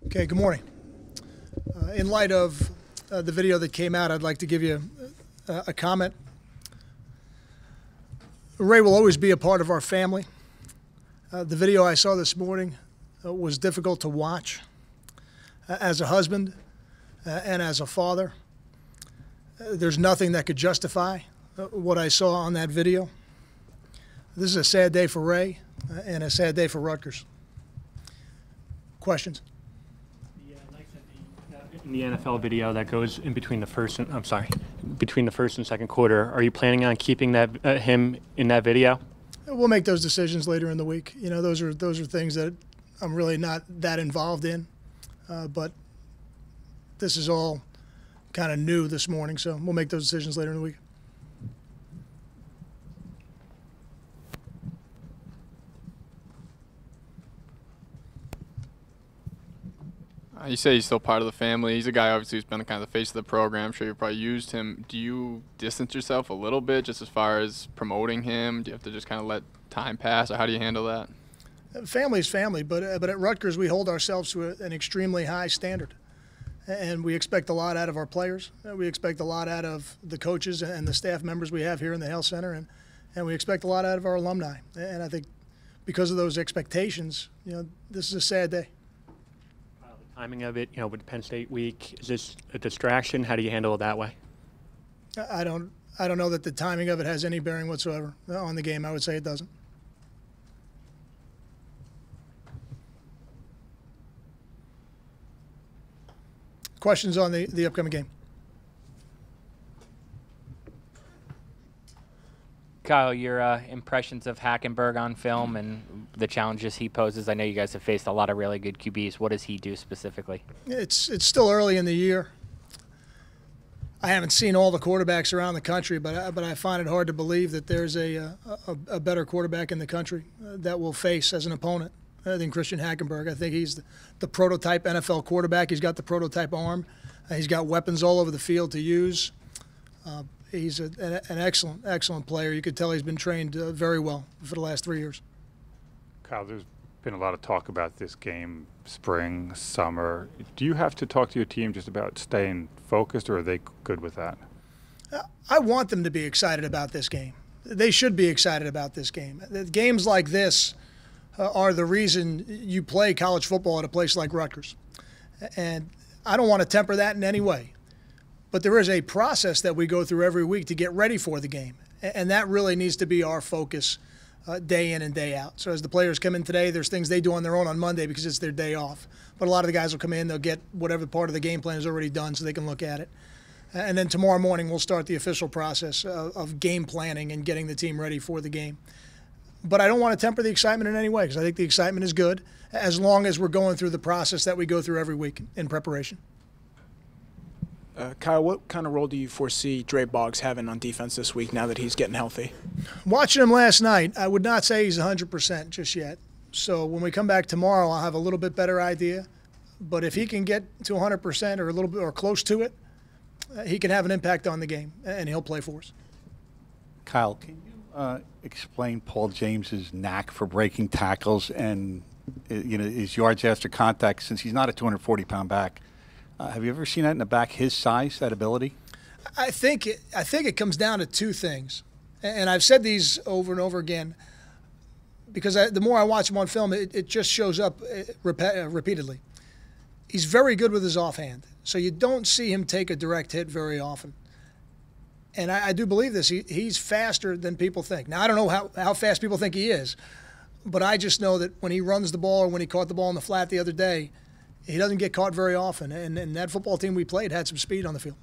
Okay, good morning. In light of the video that came out, I'd like to give you a comment. Ray will always be a part of our family. The video I saw this morning was difficult to watch. As a husband and as a father, there's nothing that could justify what I saw on that video. This is a sad day for Ray and a sad day for Rutgers. Questions? In the NFL video that goes in between the first and between the first and second quarter, are you planning on keeping that him in that video? We'll make those decisions later in the week. You know, those are things that I'm really not that involved in, but this is all kind of new this morning, so we'll make those decisions later in the week. You say he's still part of the family. He's a guy, obviously, who's been kind of the face of the program. I'm sure you probably used him. Do you distance yourself a little bit just as far as promoting him? Do you have to just kind of let time pass, or how do you handle that? Family is family, but at Rutgers we hold ourselves to an extremely high standard. And we expect a lot out of our players. We expect a lot out of the coaches and the staff members we have here in the Health Center, and we expect a lot out of our alumni. And I think because of those expectations, you know, this is a sad day. The timing of it, you know, with Penn State week, is this a distraction? How do you handle it that way? I don't know that the timing of it has any bearing whatsoever on the game. I would say it doesn't. Questions on the upcoming game? Kyle, your impressions of Hackenberg on film and the challenges he poses. I know you guys have faced a lot of really good QBs. What does he do specifically? It's still early in the year. I haven't seen all the quarterbacks around the country, but I find it hard to believe that there's a better quarterback in the country that we'll face as an opponent than Christian Hackenberg. I think he's the prototype NFL quarterback. He's got the prototype arm. He's got weapons all over the field to use. He's an excellent player. You could tell he's been trained very well for the last 3 years. Kyle, there's been a lot of talk about this game, spring, summer. Do you have to talk to your team just about staying focused, or are they good with that? I want them to be excited about this game. They should be excited about this game. Games like this are the reason you play college football at a place like Rutgers. And I don't want to temper that in any way. But there is a process that we go through every week to get ready for the game. And that really needs to be our focus day in and day out. So as the players come in today, there's things they do on their own on Monday because it's their day off. But a lot of the guys will come in, they'll get whatever part of the game plan is already done so they can look at it. And then tomorrow morning we'll start the official process of game planning and getting the team ready for the game. But I don't want to temper the excitement in any way because I think the excitement is good as long as we're going through the process that we go through every week in preparation. Kyle, what kind of role do you foresee Dre Boggs having on defense this week now that he's getting healthy? Watching him last night, I would not say he's 100% just yet. So when we come back tomorrow, I'll have a little bit better idea. But if he can get to 100% or a little bit or close to it, he can have an impact on the game, and he'll play for us. Kyle, can you explain Paul James's knack for breaking tackles and his yards after contact? Since he's not a 240-pound back, have you ever seen that in the back? His size, that ability. I think it comes down to two things, and I've said these over and over again because the more I watch him on film, it just shows up repeatedly. He's very good with his offhand, so you don't see him take a direct hit very often. And I do believe this. He's faster than people think. Now, I don't know how fast people think he is, but I just know that when he runs the ball or when he caught the ball in the flat the other day, he doesn't get caught very often. And that football team we played had some speed on the field.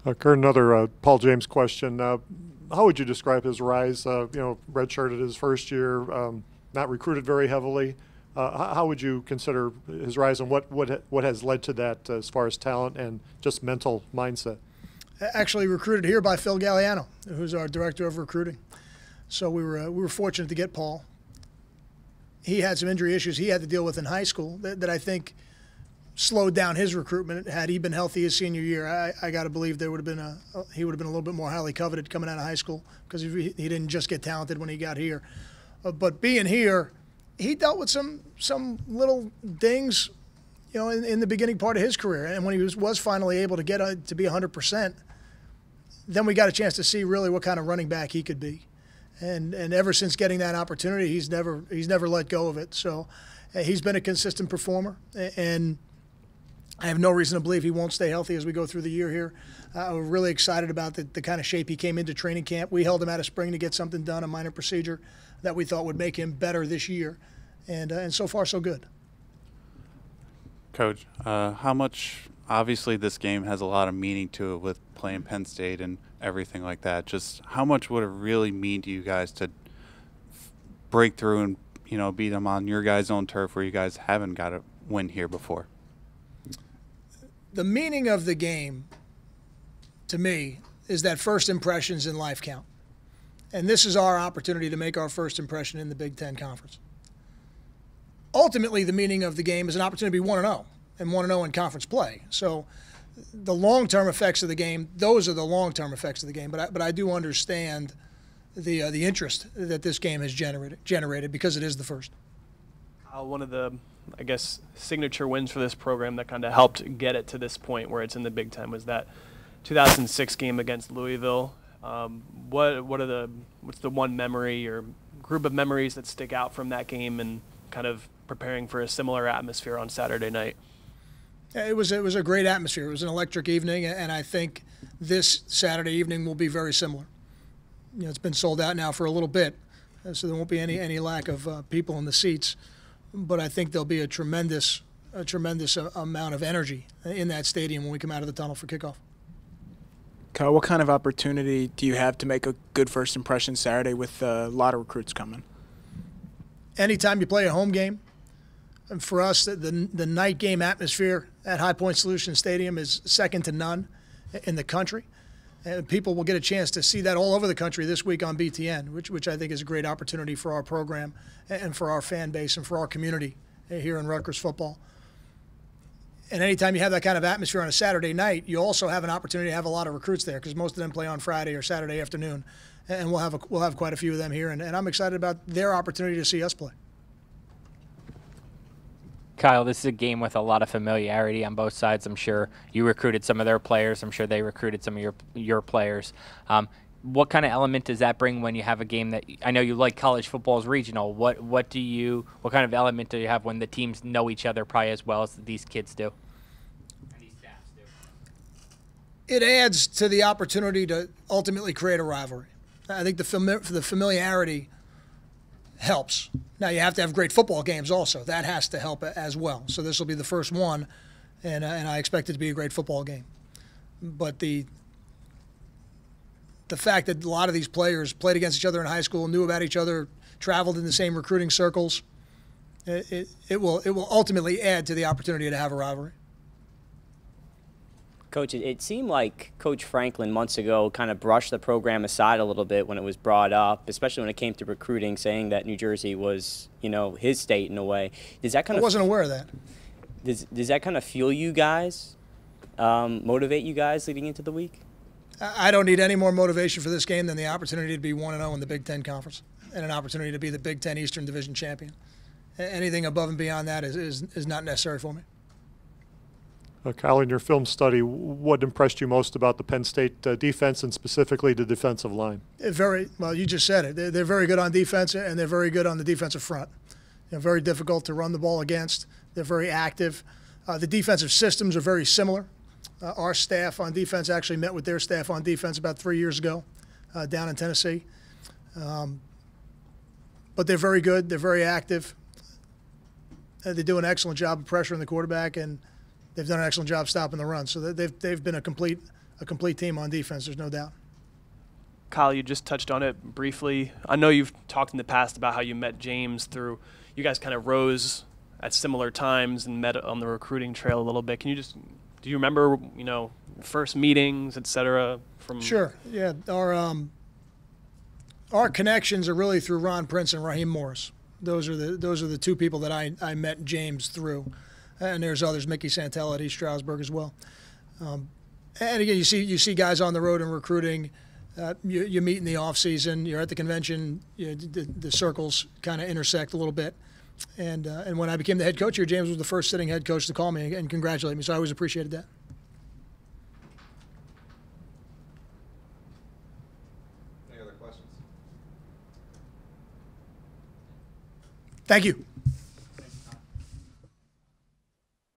Kurt, another Paul James question. How would you describe his rise? Redshirted his first year, not recruited very heavily. How would you consider his rise, and what has led to that as far as talent and just mental mindset? Actually recruited here by Phil Galliano, who's our director of recruiting. So we were fortunate to get Paul. He had some injury issues he had to deal with in high school that I think slowed down his recruitment. Had he been healthy his senior year, I got to believe he would have been a little bit more highly coveted coming out of high school because he didn't just get talented when he got here. But being here, he dealt with some little dings, in the beginning part of his career. And when he was finally able to get to be 100%, then we got a chance to see really what kind of running back he could be. And ever since getting that opportunity, he's never let go of it. So he's been a consistent performer, and I have no reason to believe he won't stay healthy as we go through the year here. We're really excited about the kind of shape he came into training camp. We held him out of spring to get something done, a minor procedure that we thought would make him better this year, and so far so good. Coach, how much, obviously this game has a lot of meaning to it with playing Penn State and everything like that. Just how much would it really mean to you guys to break through and, beat them on your guys' own turf where you guys haven't got a win here before? The meaning of the game, to me, is that first impressions in life count. And this is our opportunity to make our first impression in the Big Ten Conference. Ultimately, the meaning of the game is an opportunity to be 1-0 and 1-0 in conference play. So the long-term effects of the game, those are the long-term effects of the game. But I do understand the interest that this game has generated because it is the first. One of the, I guess, signature wins for this program that kind of helped get it to this point where it's in the Big Ten was that 2006 game against Louisville. What's the one memory or group of memories that stick out from that game and kind of preparing for a similar atmosphere on Saturday night? It was a great atmosphere. It was an electric evening, and I think this Saturday evening will be very similar. It's been sold out now for a little bit, so there won't be any lack of people in the seats. But I think there'll be a tremendous amount of energy in that stadium when we come out of the tunnel for kickoff. Kyle, what kind of opportunity do you have to make a good first impression Saturday with a lot of recruits coming? Anytime you play a home game, and for us, the night game atmosphere at High Point Solutions Stadium is second to none in the country. And people will get a chance to see that all over the country this week on BTN, which I think is a great opportunity for our program and for our fan base and for our community here in Rutgers football. And anytime you have that kind of atmosphere on a Saturday night, you also have an opportunity to have a lot of recruits there because most of them play on Friday or Saturday afternoon, and we'll have quite a few of them here. And I'm excited about their opportunity to see us play. Kyle, this is a game with a lot of familiarity on both sides. I'm sure you recruited some of their players. I'm sure they recruited some of your players. What kind of element does that bring when you have a game that I know you like college football is regional? What kind of element do you have when the teams know each other probably as well as these kids do? And these staffs do. It adds to the opportunity to ultimately create a rivalry. I think the familiarity helps. Now, you have to have great football games also. That has to help as well. So this will be the first one, and I expect it to be a great football game. But the fact that a lot of these players played against each other in high school, knew about each other, traveled in the same recruiting circles, it will ultimately add to the opportunity to have a rivalry. Coach, it seemed like Coach Franklin months ago kind of brushed the program aside a little bit when it was brought up, especially when it came to recruiting, saying that New Jersey was, his state in a way. Does that kind I wasn't aware of that. Does that kind of fuel you guys, motivate you guys leading into the week? I don't need any more motivation for this game than the opportunity to be 1-0 in the Big Ten Conference and an opportunity to be the Big Ten Eastern Division champion. Anything above and beyond that is not necessary for me. Kyle, in your film study, what impressed you most about the Penn State defense and specifically the defensive line? Well, you just said it. They're very good on defense, and they're very good on the defensive front. Very difficult to run the ball against. They're very active. The defensive systems are very similar. Our staff on defense actually met with their staff on defense about 3 years ago down in Tennessee. But they're very good. They're very active. They do an excellent job of pressuring the quarterback, and they've done an excellent job stopping the run. So they've been a complete team on defense, there's no doubt. Kyle, you just touched on it briefly. I know you've talked in the past about how you met James through – you guys kind of rose at similar times and met on the recruiting trail a little bit. Do you remember, first meetings, et cetera? Sure, yeah. Our connections are really through Ron Prince and Raheem Morris. Those are the two people that I met James through. And there's others, Mickey Santella at East Stroudsburg as well. And again, you see guys on the road and recruiting. You meet in the off season. You're at the convention. The circles kind of intersect a little bit. And when I became the head coach here, James was the first sitting head coach to call me and congratulate me. So I always appreciated that. Any other questions? Thank you.